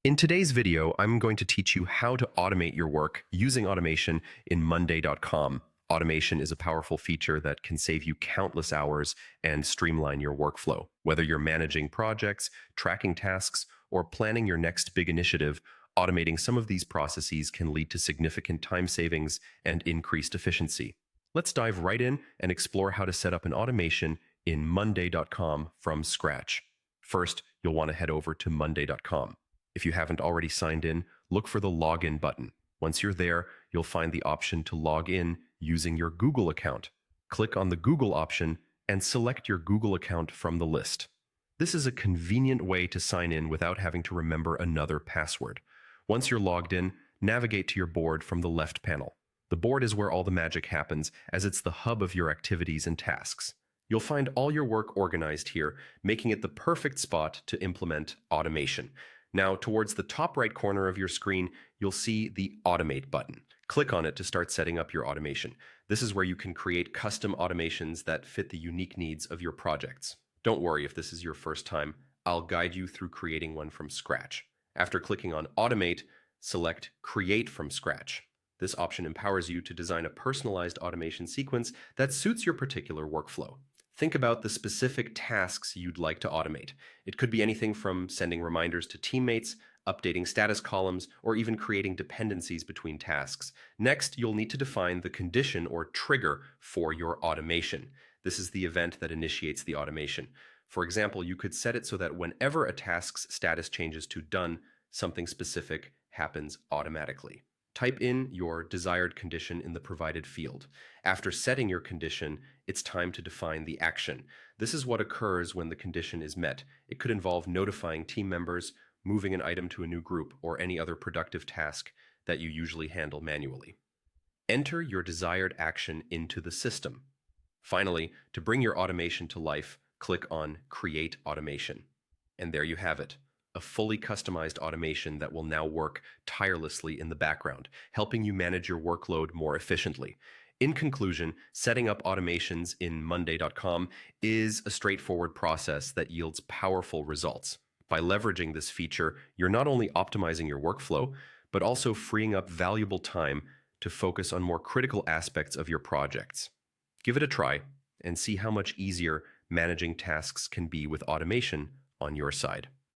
In today's video, I'm going to teach you how to automate your work using automation in Monday.com. Automation is a powerful feature that can save you countless hours and streamline your workflow. Whether you're managing projects, tracking tasks, or planning your next big initiative, automating some of these processes can lead to significant time savings and increased efficiency. Let's dive right in and explore how to set up an automation in Monday.com from scratch. First, you'll want to head over to Monday.com. If you haven't already signed in, look for the Login button. Once you're there, you'll find the option to log in using your Google account. Click on the Google option and select your Google account from the list. This is a convenient way to sign in without having to remember another password. Once you're logged in, navigate to your board from the left panel. The board is where all the magic happens, as it's the hub of your activities and tasks. You'll find all your work organized here, making it the perfect spot to implement automation. Now, towards the top right corner of your screen, you'll see the Automate button. Click on it to start setting up your automation. This is where you can create custom automations that fit the unique needs of your projects. Don't worry if this is your first time. I'll guide you through creating one from scratch. After clicking on Automate, select Create from Scratch. This option empowers you to design a personalized automation sequence that suits your particular workflow. Think about the specific tasks you'd like to automate. It could be anything from sending reminders to teammates, updating status columns, or even creating dependencies between tasks. Next, you'll need to define the condition or trigger for your automation. This is the event that initiates the automation. For example, you could set it so that whenever a task's status changes to done, something specific happens automatically. Type in your desired condition in the provided field. After setting your condition, it's time to define the action. This is what occurs when the condition is met. It could involve notifying team members, moving an item to a new group, or any other productive task that you usually handle manually. Enter your desired action into the system. Finally, to bring your automation to life, click on Create Automation. And there you have it. A fully customized automation that will now work tirelessly in the background, helping you manage your workload more efficiently. In conclusion, setting up automations in Monday.com is a straightforward process that yields powerful results. By leveraging this feature, you're not only optimizing your workflow, but also freeing up valuable time to focus on more critical aspects of your projects. Give it a try and see how much easier managing tasks can be with automation on your side.